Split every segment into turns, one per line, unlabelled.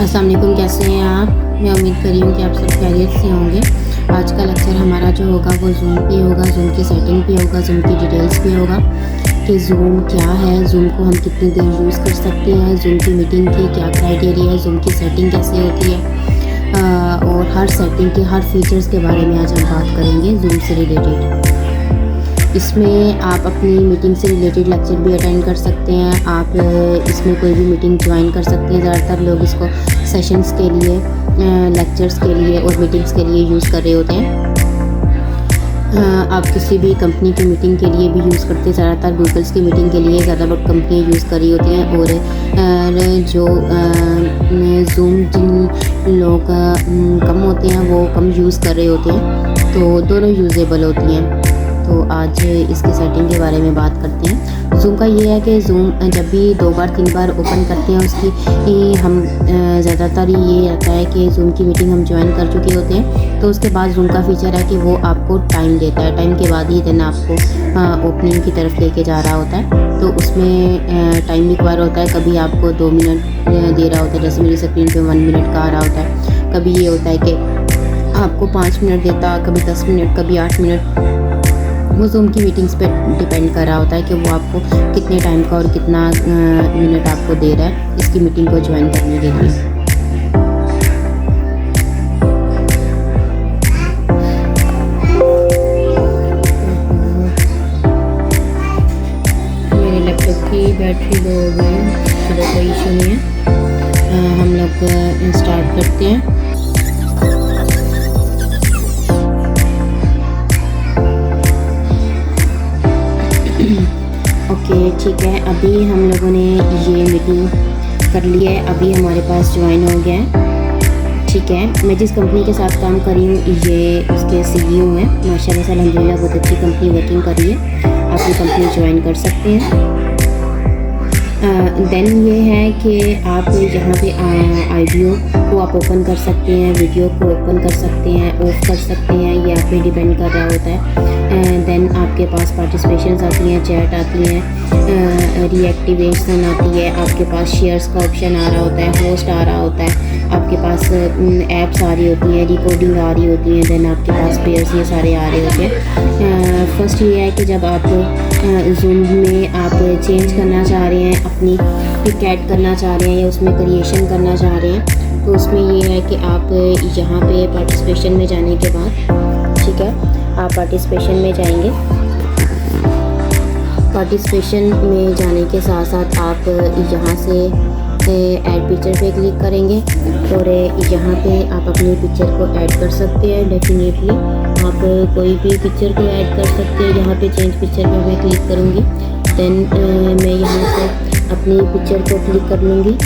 अस्सलाम वालेकुम, कैसे हैं आप। मैं उम्मीद कर रही हूँ कि आप सब खैरियत से होंगे। आज का लेक्चर हमारा जो होगा वो जूम पे होगा, जूम की सेटिंग पे होगा, जूम की डिटेल्स पे होगा कि जूम क्या है, जूम को हम कितनी देर यूज़ कर सकते हैं, जूम की मीटिंग की क्या क्राइटेरिया है, जूम की सेटिंग कैसे होती है और हर सेटिंग के हर फीचर्स के बारे में आज हम बात करेंगे जूम से रिलेटेड। इसमें आप अपनी मीटिंग से रिलेटेड लेक्चर भी अटेंड कर सकते हैं। आप इसमें कोई भी मीटिंग ज्वाइन कर सकते हैं। ज़्यादातर लोग इसको सेशंस के लिए, लेक्चर्स के लिए और मीटिंग्स के लिए यूज़ कर रहे होते हैं। आप किसी भी कंपनी की मीटिंग के लिए भी यूज़ करते हैं। ज़्यादातर गूगल्स की मीटिंग के लिए ज़्यादा बहुत कंपनियाँ यूज़ कर रही होती हैं और जो जूम जिन लोग कम होते हैं वो कम यूज़ कर रहे होते हैं, तो दोनों यूजेबल होती हैं। तो आज इसकी सेटिंग के बारे में बात करते हैं। जूम का ये है कि जूम जब भी 2 बार 3 बार ओपन करते हैं उसकी हम ज़्यादातर ये रहता है कि जूम की मीटिंग हम ज्वाइन कर चुके होते हैं, तो उसके बाद जूम का फीचर है कि वो आपको टाइम देता है। टाइम के बाद ही देन आपको ओपनिंग की तरफ लेके जा रहा होता है, तो उसमें टाइम रिक्वायर होता है। कभी आपको 2 मिनट दे रहा होता है, जैसे मेरी स्क्रीन पे 1 मिनट का आ रहा होता है। कभी ये होता है कि आपको 5 मिनट देता, कभी 10 मिनट, कभी 8 मिनट। वो जूम की मीटिंग्स पे डिपेंड कर रहा होता है कि वो आपको कितने टाइम का और कितना मिनट आपको दे रहा है इसकी मीटिंग को ज्वाइन करने के लिए। मेरे लैपटॉप की बैटरी लो हो गई है, चलो कोई इशू नहीं है। हम लोग स्टार्ट करते हैं। ओके ठीक है, अभी हम लोगों ने ये मीटिंग कर ली है। अभी हमारे पास ज्वाइन हो गया है। ठीक है, मैं जिस कंपनी के साथ काम कर रही हूँ ये उसके सीईओ हैं। माशाल्लाह से अल्हम्दुलिल्लाह बहुत अच्छी कंपनी वर्किंग कर रही है। आप ये कंपनी ज्वाइन कर सकते हैं। देन ये है कि आप यहाँ पे ऑडियो को आप ओपन कर सकते हैं, वीडियो को ओपन कर सकते हैं, ऑफ कर सकते हैं, ये आप पे डिपेंड कर रहा होता है। देन आपके पास पार्टिसिपेशंस आती हैं, चैट आती हैं, रीएक्टिवेशन आती है, आपके पास शेयर्स का ऑप्शन आ रहा होता है, होस्ट आ रहा होता है, आपके पास ऐप्स आ रही होती हैं, रिकॉर्डिंग आ रही होती है, देन आपके पास पेयर्स ये सारे आ रहे होते हैं। फर्स्ट ये है कि जब आप जूम में आप चेंज करना चाह रहे हैं, अपनी पिक ऐड करना चाह रहे हैं या उसमें क्रिएशन करना चाह रहे हैं, तो उसमें ये है कि आप यहाँ पे पार्टिसिपेशन में जाने के बाद, ठीक है, आप पार्टिसिपेशन में जाएंगे। पार्टिसिपेशन में जाने के साथ साथ आप यहाँ से ऐड पिक्चर पे क्लिक करेंगे और यहाँ पे आप अपनी पिक्चर को ऐड कर सकते हैं। डेफिनेटली आप कोई भी पिक्चर को ऐड कर सकते हैं। यहाँ पे चेंज पिक्चर पे मैं क्लिक करूँगी, देन मैं यहाँ से अपनी पिक्चर को क्लिक कर लूँगी।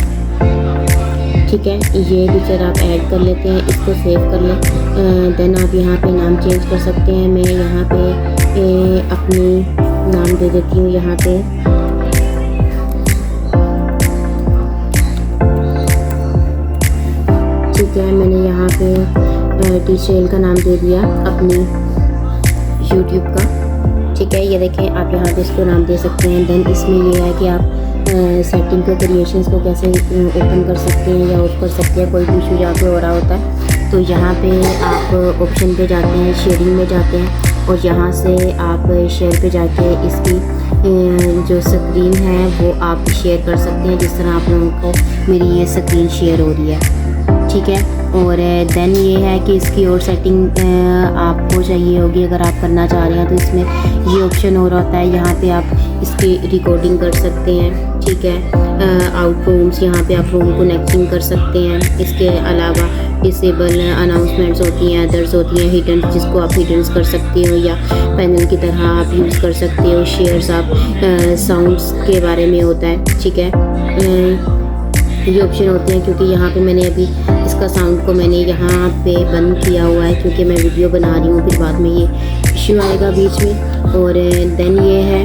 ठीक है, ये पिक्चर आप ऐड कर लेते हैं, इसको सेव कर लें। देन आप यहाँ पे नाम चेंज कर सकते हैं। मैं यहाँ पे अपनी नाम दे देती हूँ यहाँ पे, ठीक है। मैंने यहाँ पे टीचर का नाम दे दिया अपनी यूट्यूब का, ठीक है। ये देखें, आप यहाँ पे इसको नाम दे सकते हैं। देन इसमें ये है कि आप सेटिंग को, क्रिएशंस को कैसे ओपन कर सकते हैं या ऑफ कर सकते हैं। कोई भी इशू यहाँ पे हो रहा होता है तो यहाँ पे आप ऑप्शन पे जाते हैं, शेयरिंग में जाते हैं और यहाँ से आप शेयर पे जाके इसकी जो स्क्रीन है वो आप शेयर कर सकते हैं, जिस तरह आप लोगों को मेरी ये स्क्रीन शेयर हो रही है, ठीक है। और देन ये है कि इसकी और सेटिंग आपको चाहिए होगी अगर आप करना चाह रहे हैं, तो इसमें ये ऑप्शन हो रहा होता है। यहाँ पे आप इसकी रिकॉर्डिंग कर सकते हैं, ठीक है। आउट रूम्स, यहाँ पे आप रूम कनेक्टिंग कर सकते हैं। इसके अलावा डिसेबल अनाउंसमेंट्स होती हैं, अदर्स होती हैं, हिडन, जिसको आप हिडन्स कर सकते हो या पैनल की तरह आप यूज़ कर सकते हो। शेयर्स आप साउंड्स के बारे में होता है, ठीक है। ये ऑप्शन होते हैं क्योंकि यहाँ पे मैंने अभी इसका साउंड को मैंने यहाँ पे बंद किया हुआ है क्योंकि मैं वीडियो बना रही हूँ, फिर बाद में ये इश्यू आएगा बीच में। और देन ये है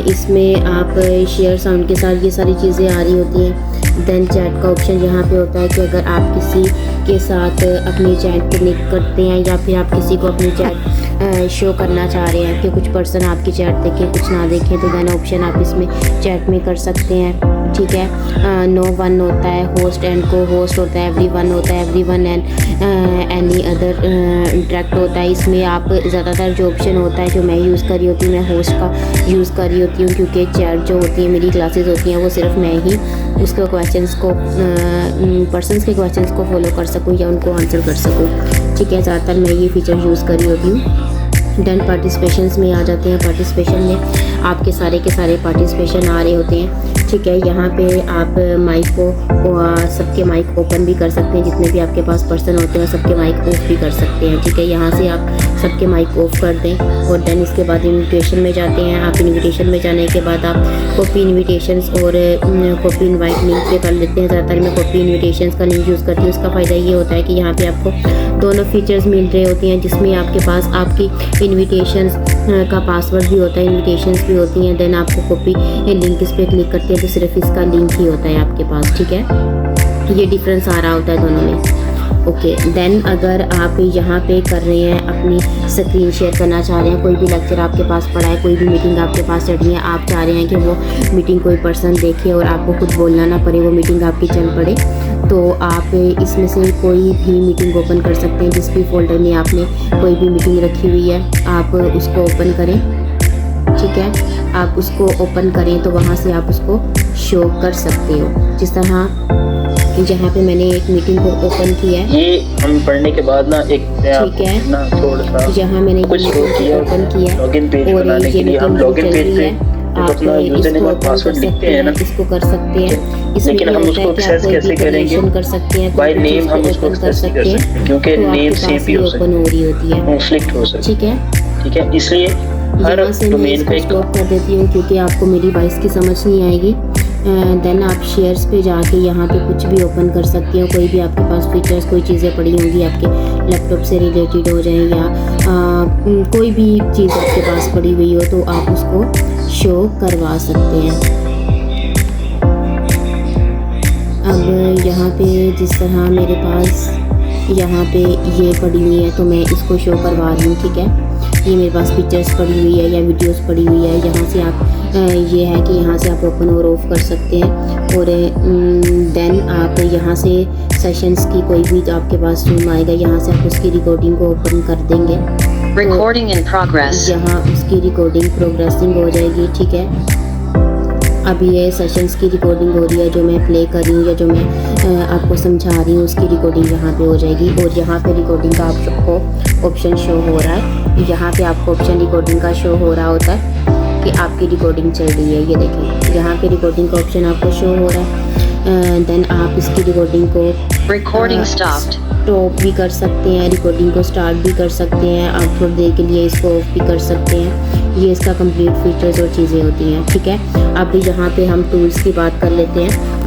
इसमें आप शेयर साउंड के साथ ये सारी चीज़ें आ रही होती हैं। देन चैट का ऑप्शन यहाँ पे होता है कि अगर आप किसी के साथ अपनी चैट कनेक्ट करते हैं या फिर आप किसी को अपनी चैट शो करना चाह रहे हैं कि कुछ पर्सन आपकी चैट देखें कुछ ना देखें, तो देन ऑप्शन आप इसमें चैट में कर सकते हैं। ठीक है, नो वन होता है, होस्ट एंड को होस्ट होता है, एवरी वन होता है, every one and any other interact होता है। इसमें आप ज़्यादातर जो ऑप्शन होता है जो मैं यूज़ कर रही होती हूँ, मैं होस्ट का यूज़ कर रही होती हूँ, क्योंकि चैट जो होती है मेरी क्लासेस होती हैं वो सिर्फ मैं ही उसके क्वेश्चंस को पर्सनस के क्वेश्चंस को फॉलो कर सकूँ या उनको आंसर कर सकूँ। ठीक है, ज़्यादातर मैं ये फीचर यूज़ कर रही होती हूँ। देन पार्टिसिपेशंस में आ जाते हैं। पार्टिसिपेशन में आपके सारे के सारे पार्टिसिपेशन आ रहे होते हैं। ठीक है, यहाँ पे आप माइक को सबके माइक ओपन भी कर सकते हैं, जितने भी आपके पास पर्सन होते हैं सबके माइक ऑफ भी कर सकते हैं। ठीक है, यहाँ से आप सबके माइक ऑफ कर दें और देन इसके बाद इन्विटेशन में जाते हैं। आप इन्विटेशन में जाने के बाद आप कॉपी इन्विटेशंस और कॉपी इनवाइट लिंक पे कर लेते हैं। ज़्यादातर मैं कॉपी इन्विटेशंस का लिंक यूज़ करती हूँ। उसका फ़ायदा ये होता है कि यहाँ पे आपको दोनों फीचर्स मिल रहे होते हैं, जिसमें आपके पास आपकी इन्विटेशंस का पासवर्ड भी होता है, इन्विटेशंस भी होती हैं। देन आपको कॉपी लिंक इस पर क्लिक करते हैं तो सिर्फ इसका लिंक ही होता है आपके पास। ठीक है, ये डिफरेंस आ रहा होता है दोनों में। ओके, देन अगर आप यहाँ पे कर रहे हैं अपनी स्क्रीन शेयर करना चाह रहे हैं, कोई भी लेक्चर आपके पास पड़ा है, कोई भी मीटिंग आपके पास चल रही है, आप चाह रहे हैं कि वो मीटिंग कोई पर्सन देखे और आपको खुद बोलना ना पड़े, वो मीटिंग आपकी चल पड़े, तो आप इसमें से कोई भी मीटिंग ओपन कर सकते हैं। जिस भी फोल्डर में आपने कोई भी मीटिंग रखी हुई है आप उसको ओपन करें। ठीक है, आप उसको ओपन करें तो वहाँ से आप उसको शो कर सकते हो। जिस तरह जहाँ पे मैंने एक मीटिंग को ओपन किया है,
ये हम पढ़ने के बाद ना एक
ठीक है
ना थोड़ा सा
यहाँ मैंने ये मीटिंग ओपन किया
लॉगिन पेज
और
बनाने के लिए हम लॉगिन पेज पे
आप
अपना यूजर नेम और पासवर्ड लिखते हैं ना,
इसको कर सकते हैं। इसमें
लेकिन हम उसको एक्सेस कैसे करेंगे?
कर सकते हैं,
बाय नेम हम उसको एक्सेस नहीं कर सकते क्योंकि नेम सेम भी हो सकता
ओपन हो रही होती है,
कॉन्फ्लिक्ट हो सकता
ठीक है।
ठीक है, इसलिए हर डोमेन पे
स्टॉप कर देती हूँ क्योंकि आपको मेरी वॉइस की समझ नहीं आएगी। देन आप शेयर्स पे जाके यहाँ पे कुछ भी ओपन कर सकती हो, कोई भी आपके पास फीचर्स कोई चीज़ें पड़ी होंगी आपके लैपटॉप से रिलेटेड हो जाए या कोई भी चीज़ आपके पास पड़ी हुई हो तो आप उसको शो करवा सकते हैं। अब यहाँ पे जिस तरह मेरे पास यहाँ पे ये पड़ी हुई है तो मैं इसको शो करवा रही हूँ। ठीक है, ये मेरे पास पिक्चर्स पड़ी हुई है या वीडियोस पड़ी हुई है। यहाँ से आप ये है कि यहाँ से आप ओपन और ऑफ कर सकते हैं और देन आप यहाँ से सेशंस की कोई भी आपके पास जूम आएगा, यहाँ से आप उसकी रिकॉर्डिंग को ओपन कर देंगे।
रिकॉर्डिंग इन प्रोग्रेस,
यहाँ उसकी रिकॉर्डिंग प्रोग्रेसिंग हो जाएगी। ठीक है, अभी ये सेशंस की रिकॉर्डिंग हो रही है, जो मैं प्ले कर रही हूँ या जो मैं आपको समझा रही हूँ उसकी रिकॉर्डिंग यहाँ पे हो जाएगी। और यहाँ पे रिकॉर्डिंग का आपको ऑप्शन शो हो रहा है, यहाँ पे आपको ऑप्शन रिकॉर्डिंग का शो हो रहा होता है कि आपकी रिकॉर्डिंग चल रही है। ये देखें, यहाँ पे रिकॉर्डिंग का ऑप्शन आपको शो हो रहा है। देन आप इसकी रिकॉर्डिंग को
रिकॉर्डिंग
स्टॉप भी कर सकते हैं, रिकॉर्डिंग को स्टार्ट भी कर सकते हैं, आप थोड़ी देर के लिए इसको ऑफ भी कर सकते हैं। ये इसका कंप्लीट फीचर्स और चीज़ें होती हैं। ठीक है, अब यहाँ पे हम टूल्स की बात कर लेते हैं।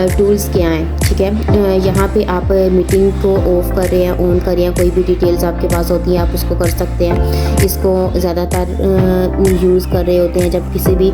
टूल्स क्या हैं? ठीक है, यहाँ पे आप मीटिंग को ऑफ कर रहे हैं, ऑन कर रहे हैं, कोई भी डिटेल्स आपके पास होती हैं आप उसको कर सकते हैं। इसको ज़्यादातर यूज़ कर रहे होते हैं जब किसी भी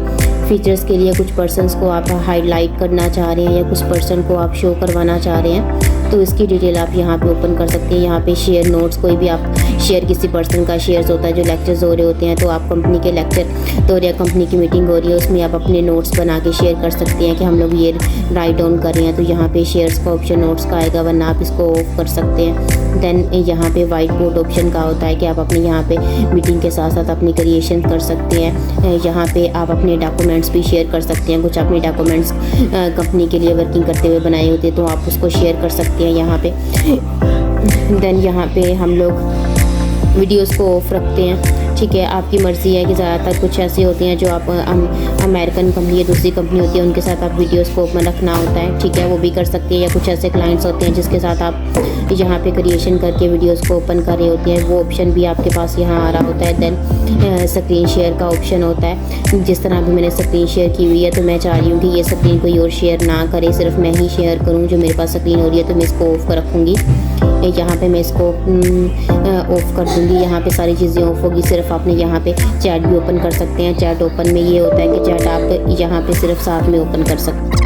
फीचर्स के लिए कुछ पर्सन्स को आप हाईलाइट करना चाह रहे हैं या कुछ पर्सन को आप शो करवाना चाह रहे हैं तो इसकी डिटेल आप यहाँ पे ओपन कर सकते हैं। यहाँ पे शेयर नोट्स, कोई भी आप शेयर किसी पर्सन का शेयर्स होता है जो लेक्चर्स हो रहे होते हैं तो आप कंपनी के लेक्चर तो या कंपनी की मीटिंग हो रही है उसमें आप अपने नोट्स बना के शेयर कर सकते हैं कि हम लोग ये राइट डाउन कर रहे हैं, तो यहाँ पे शेयर्स का ऑप्शन नोट्स का आएगा, वरना आप इसको ऑफ कर सकते हैं। देन यहाँ पे वाइट बोर्ड ऑप्शन का होता है कि आप अपने यहाँ पे मीटिंग के साथ साथ अपनी क्रिएशन कर सकते हैं। यहाँ पे आप अपने डॉक्यूमेंट्स भी शेयर कर सकते हैं, कुछ अपने डॉक्यूमेंट्स कंपनी के लिए वर्किंग करते हुए बनाए होते हैं तो आप उसको शेयर कर सकते हैं यहाँ पे। देन यहाँ पे हम लोग वीडियोस को ऑफ रखते हैं। ठीक है, आपकी मर्ज़ी है कि ज़्यादातर कुछ ऐसी होती हैं जो आप अमेरिकन कंपनी या दूसरी कंपनी होती है उनके साथ आप वीडियोस को ओपन रखना होता है। ठीक है, वो भी कर सकते हैं, या कुछ ऐसे क्लाइंट्स होते हैं जिसके साथ आप यहाँ पे क्रिएशन करके वीडियोस को ओपन कर रहे होते हैं, वो ऑप्शन भी आपके पास यहाँ आ रहा होता है। देन स्क्रीन शेयर का ऑप्शन होता है। जिस तरह भी मैंने स्क्रीन शेयर की हुई है तो मैं चाह रही हूँ कि ये स्क्रीन कोई और शेयर ना करे, सिर्फ मैं ही शेयर करूँ। जो मेरे पास स्क्रीन हो रही है तो मैं इसको ऑफ कर रखूँगी, यहाँ पे मैं इसको ऑफ कर दूँगी। यहाँ पे सारी चीज़ें ऑफ होगी, सिर्फ आपने यहाँ पे चैट भी ओपन कर सकते हैं। चैट ओपन में ये होता है कि चैट आप यहाँ पे सिर्फ साथ में ओपन कर सकते हैं।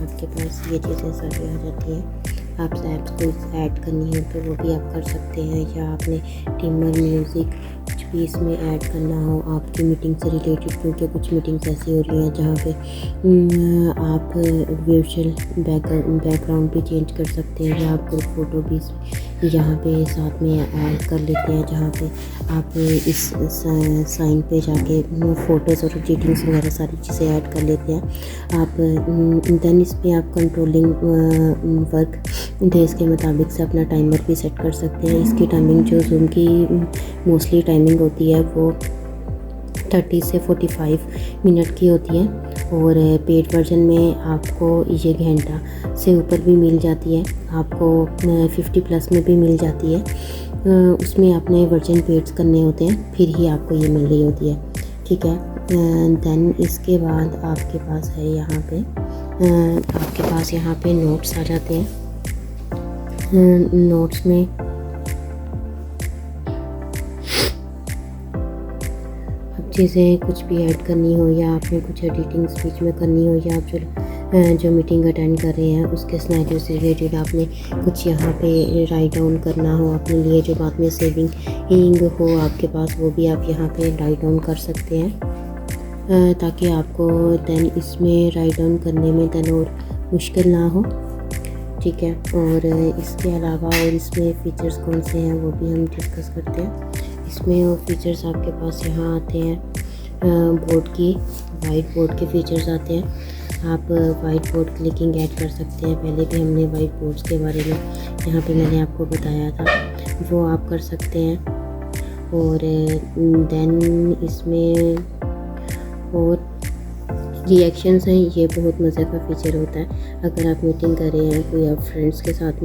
आपके पास ये चीज़ें सारी आ जाती हैं। आप ऐप्स को ऐड करनी हो तो वो भी आप कर सकते हैं, या आपने टिमर म्यूज़िक कुछ भी इसमें ऐड करना हो आपकी मीटिंग से रिलेटेड, क्योंकि कुछ मीटिंग्स ऐसी हो रही हैं जहाँ पे आप वर्चुअल बैकग्राउंड भी चेंज कर सकते हैं, या आप ग्रुप फ़ोटो भी यहाँ पे साथ में ऐड कर लेते हैं, जहाँ पे आप इस साइन पे जाके फ़ोटोज़ और एडिटिंग्स वगैरह सारी चीज़ें ऐड कर लेते हैं आप। देन इस पर आप कंट्रोलिंग वर्क डेज़ के मुताबिक से अपना टाइमर भी सेट कर सकते हैं। इसकी टाइमिंग जो ज़ूम की मोस्टली टाइमिंग होती है वो 30 से 45 मिनट की होती है, और पेड वर्जन में आपको ये घंटा से ऊपर भी मिल जाती है, आपको 50+ में भी मिल जाती है। उसमें आपने वर्जन पेड्स करने होते हैं, फिर ही आपको ये मिल रही होती है, ठीक है। देन इसके बाद आपके पास है यहाँ पे नोट्स आ जाते हैं। नोट्स में चीज़ें कुछ भी ऐड करनी हो, या आपने कुछ एडिटिंग स्पीच में करनी हो, या आप जो मीटिंग अटेंड कर रहे हैं उसके सिनेरियो से रिलेटेड आपने कुछ यहाँ पे राइट डाउन करना हो अपने लिए, जो बाद में सेविंग हो आपके पास, वो भी आप यहाँ पे राइट डाउन कर सकते हैं, ताकि आपको देन इसमें राइट डाउन करने में देन और मुश्किल ना हो, ठीक है। और इसके अलावा और इसमें फ़ीचर्स कौन से हैं वो भी हम डिस्कस करते हैं। इसमें वो फीचर्स आपके पास यहाँ आते हैं, वाइट बोर्ड के फीचर्स आते हैं। आप वाइट बोर्ड क्लिकिंग ऐड कर सकते हैं, पहले भी हमने वाइट बोर्ड्स के बारे में यहाँ पे मैंने आपको बताया था, वो आप कर सकते हैं। और देन इसमें और रिएक्शंस हैं, ये बहुत मज़े का फ़ीचर होता है। अगर आप मीटिंग कर रहे हैं, कोई आप फ्रेंड्स के साथ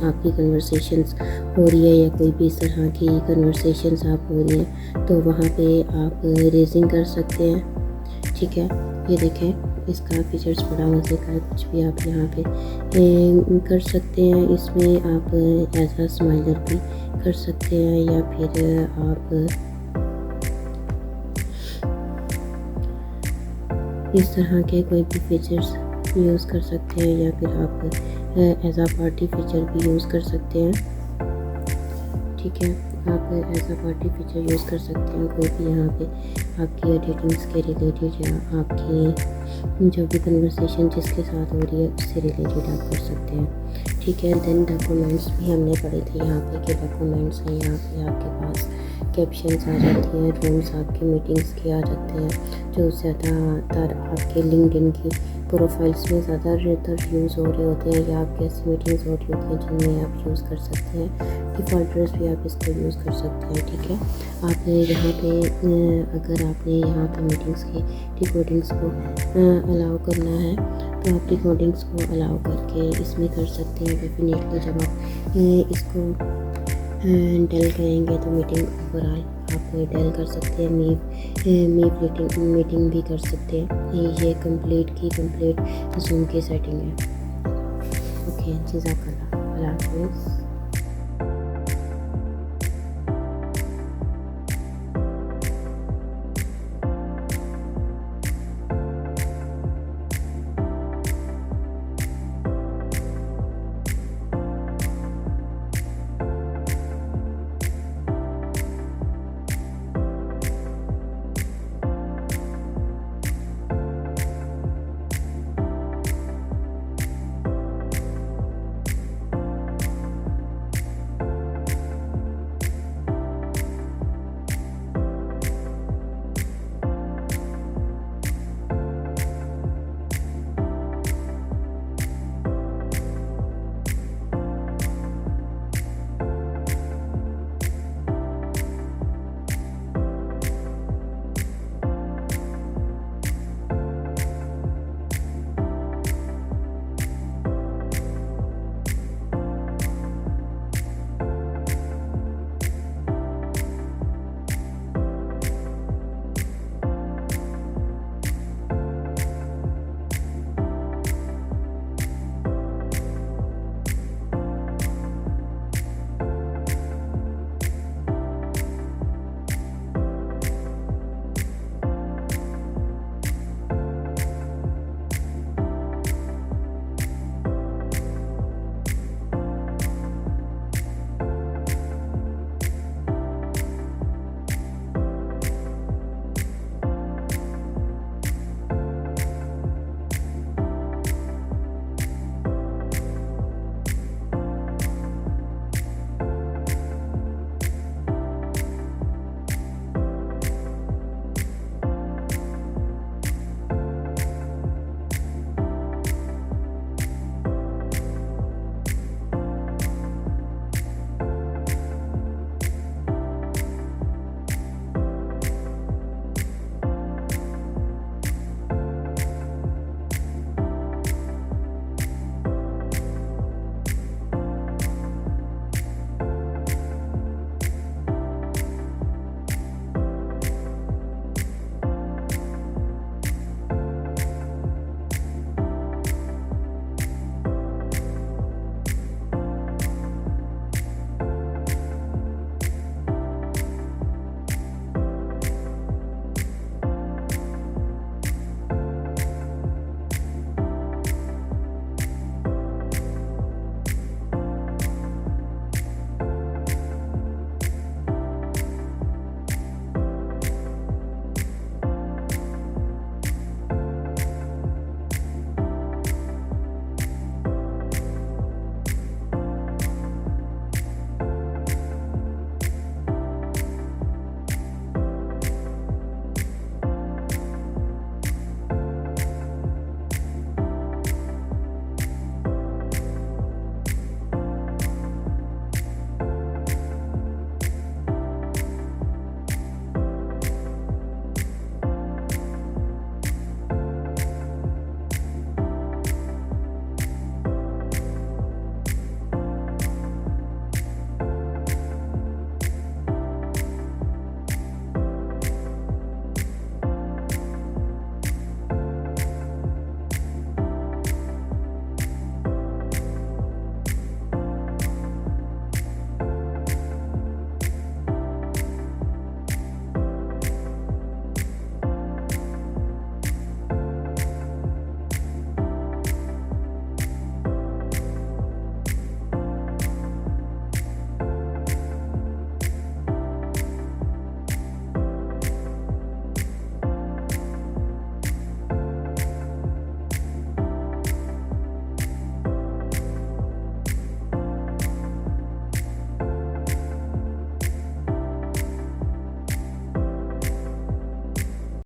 आपकी कन्वर्सेशंस हो रही है, या कोई भी इस तरह की कन्वर्सेशंस आप हो रही हैं, तो वहाँ पे आप रेजिंग कर सकते हैं, ठीक है। ये देखें, इसका फीचर्स बड़ा मज़े का है, कुछ भी आप यहाँ पे कर सकते हैं। इसमें आप एज आ स्माइलर भी कर सकते हैं, या फिर आप इस तरह के कोई भी फीचर्स यूज़ कर सकते हैं, या फिर आप एज आ पार्टी फीचर भी यूज़ कर सकते हैं, ठीक है। आप एज आ पार्टी फीचर यूज़ कर सकते हैं, कोई भी यहाँ पे आपकी एडिटिंग्स के रिलेटेड, या आपकी जो भी कन्वर्सेशन जिसके साथ हो रही है उससे रिलेटेड आप कर सकते हैं, ठीक है। देन डॉक्यूमेंट्स भी हमने पढ़े थे यहाँ पे कि डॉक्यूमेंट्स हैं, यहाँ पे आपके पास कैप्शंस आ जाती हैं, रूल्स आपकी मीटिंग्स के आ जाते हैं, जो ज़्यादातर आपके लिंक्डइन की प्रोफाइल्स में ज़्यादातर यूज़ हो रहे होते हैं, या आपकी ऐसी मीटिंग्स हो रही होती हैं जिनमें आप यूज़ कर सकते हैं। डिफ़ॉल्टर्स भी आप इसको यूज़ कर सकते हैं, ठीक है। आप यहाँ पे अगर आपने यहाँ पे मीटिंग्स की रिकॉर्डिंग्स को अलाउ करना है, तो आप रिकॉर्डिंग्स को अलाउ करके इसमें कर सकते हैं। डेफिनेटली जब आप इसको डेल करेंगे तो मीटिंग ओवरऑल आप डेल कर सकते हैं, मीटिंग भी कर सकते हैं। ये कंप्लीट ज़ूम की सेटिंग है। ओके, जज़ाकल्लाह, अल्लाह हाफ़िज़।